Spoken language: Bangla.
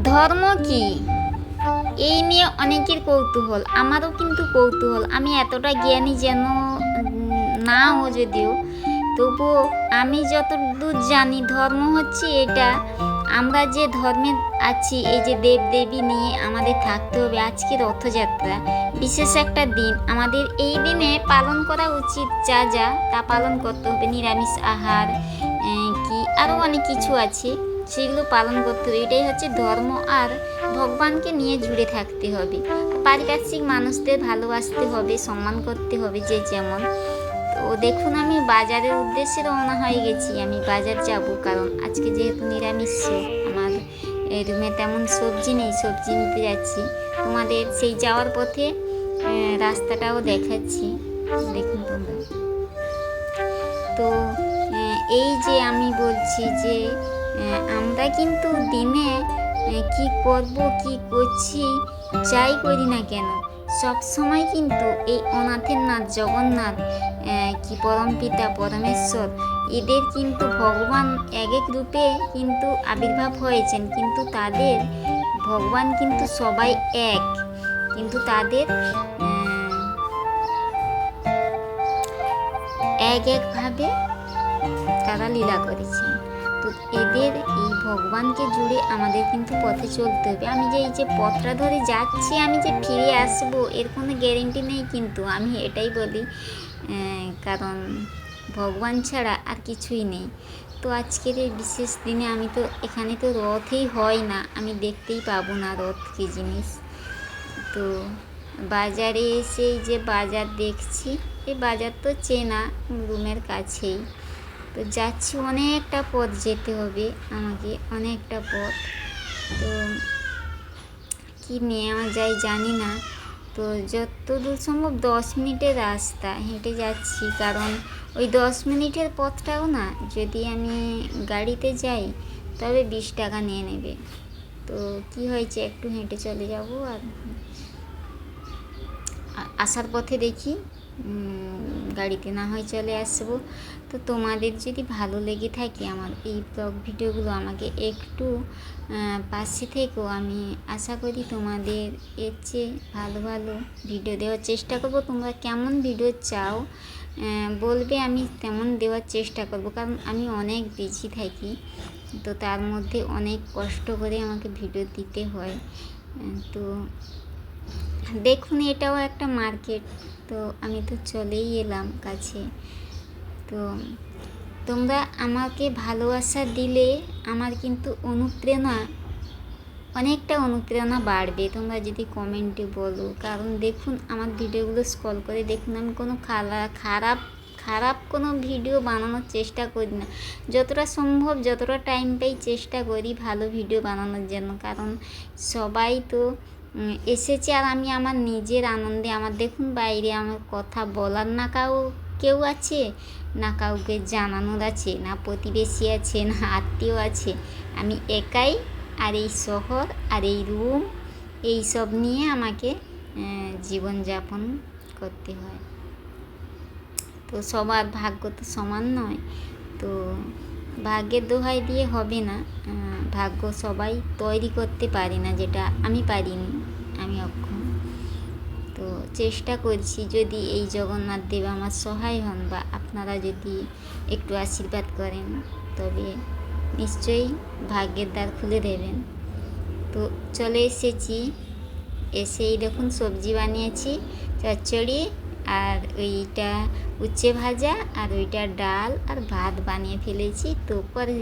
ধর্ম কি এই নিয়ে অনেকের কৌতূহল, আমারও কিন্তু কৌতূহল। আমি এতটা জ্ঞানী যেন নাও যদিও, তবুও আমি যতদূর জানি ধর্ম হচ্ছে এটা, আমরা যে ধর্মে আছি, এই যে দেবদেবী নিয়ে আমাদের থাকতে হবে। আজকে রথযাত্রা বিশেষ একটা দিন, আমাদের এই দিনে পালন করা উচিত, যা যা তা পালন করতে হবে। নিরামিষ আহার, কি আরও অনেক কিছু আছে, সেগুলো পালন করতে হবে। এটাই হচ্ছে ধর্ম। আর ভগবানকে নিয়ে জুড়ে থাকতে হবে, পারিপার্শ্বিক মানুষদের ভালোবাসতে হবে, সম্মান করতে হবে যে যেমন। তো দেখুন, আমি বাজারের উদ্দেশ্যে রওনা হয়ে গেছি। আমি বাজার যাব, কারণ আজকে যেহেতু নিরামিষ, আমার রুমে তেমন সবজি নেই, সবজি নিতে যাচ্ছি। তোমাদের সেই যাওয়ার পথে রাস্তাটাও দেখাচ্ছি, দেখুন তোমরা। তো এই যে আমি বলছি যে আমরা কিন্তু দিনে কি করব, কি করছি, যাই করি না কেন, সব সময় কিন্তু এই অনাথের নাথ জগন্নাথ, কি পরমপিতা পরমেশ্বর, এদের কিন্তু ভগবান এক এক রূপে কিন্তু আবির্ভাব হয়েছেন, কিন্তু তাদের ভগবান কিন্তু সবাই এক, কিন্তু তাদের এক একভাবে তারা লীলা করেছেন। তো এদের এই ভগবানকে জুড়ে আমাদের কিন্তু পথে চলতে হবে। আমি যে এই যে পথটা ধরে যাচ্ছি, আমি যে ফিরে আসবো এর কোনো গ্যারেন্টি নেই, কিন্তু আমি এটাই বলি, কারণ ভগবান ছাড়া আর কিছুই নেই। তো আজকের এই বিশেষ দিনে আমি তো এখানে তো রথই হয় না, আমি দেখতেই পাবো না রথ কী জিনিস। তো বাজারে এসে যে বাজার দেখছি, এই বাজার তো চেনা, রুমের কাছেই। তো যাচ্ছি, অনেকটা পথ যেতে হবে আমাকে, অনেকটা পথ। তো কি নেওয়া যায় জানি না। তো যতদূর সম্ভব 10 মিনিটের রাস্তা হেঁটে যাচ্ছি, কারণ ওই 10 মিনিটের পথটাও না, যদি আমি গাড়িতে যাই তবে 20 টাকা নিয়ে নেবে। তো কি হয়েছে, একটু হেঁটে চলে যাব, আর আসার পথে দেখি গাড়িতে না হয় চলে আসবো। তো তোমাদের যদি ভালো লেগে থাকে আমার এই ব্লগ ভিডিওগুলো, আমাকে একটু পাশে থেকেও, আমি আশা করি তোমাদের এর চেয়ে ভালো ভালো ভিডিও দেওয়ার চেষ্টা করব। তোমরা কেমন ভিডিও চাও বলবে, আমি তেমন দেওয়ার চেষ্টা করব, কারণ আমি অনেক বিজি থাকি, তো তার মধ্যে অনেক কষ্ট করে আমাকে ভিডিও দিতে হয়। তো দেখুন, এটাও একটা মার্কেট, তো আমি তো চলেই এলাম কাছে। তো তোমরা আমাকে ভালোবাসা দিলে আমার কিন্তু অনেকটা অনুপ্রেরণা বাড়বে, তোমরা যদি কমেন্টে বলো। কারণ দেখুন, আমার ভিডিওগুলো স্ক্রল করে দেখুন, আমি কোনো খারাপ কোনো ভিডিও বানানোর চেষ্টা করি না। যতটা সম্ভব, যতটা টাইম পাই, চেষ্টা করি ভালো ভিডিও বানানোর জন্য, কারণ সবাই তো এসেছে, আর আমি আমার নিজের আনন্দে, আমার দেখুন বাইরে আমার কথা বলার না কেউ আছে, না কাউকে জানানোর আছে, না প্রতিবেশী আছে, না আত্মীয় আছে, আমি একাই। আর এই শহর আর এই রুম, এই সব নিয়ে আমাকে জীবনযাপন করতে হয়। তো সবার ভাগ্য তো সমান নয়, তো ভাগ্যের দোহাই দিয়ে হবে না। ভাগ্য সবাই তৈরি করতে পারে না, যেটা আমি পারিনি, আমি অক্ষম। তো চেষ্টা করছি, যদি এই জগন্নাথ দেব আমার সহায় হন, বা আপনারা যদি একটু আশীর্বাদ করেন, তবে নিশ্চয়ই ভাগ্যের দ্বার খুলে দেবেন। তো চলে এসেছি, এসেই দেখুন সবজি বানিয়েছি, চচ্চড়ি, আর ওইটা উচ্ছে ভাজা, আর ওইটা ডাল আর ভাত বানিয়ে ফেলেছি। তো পরে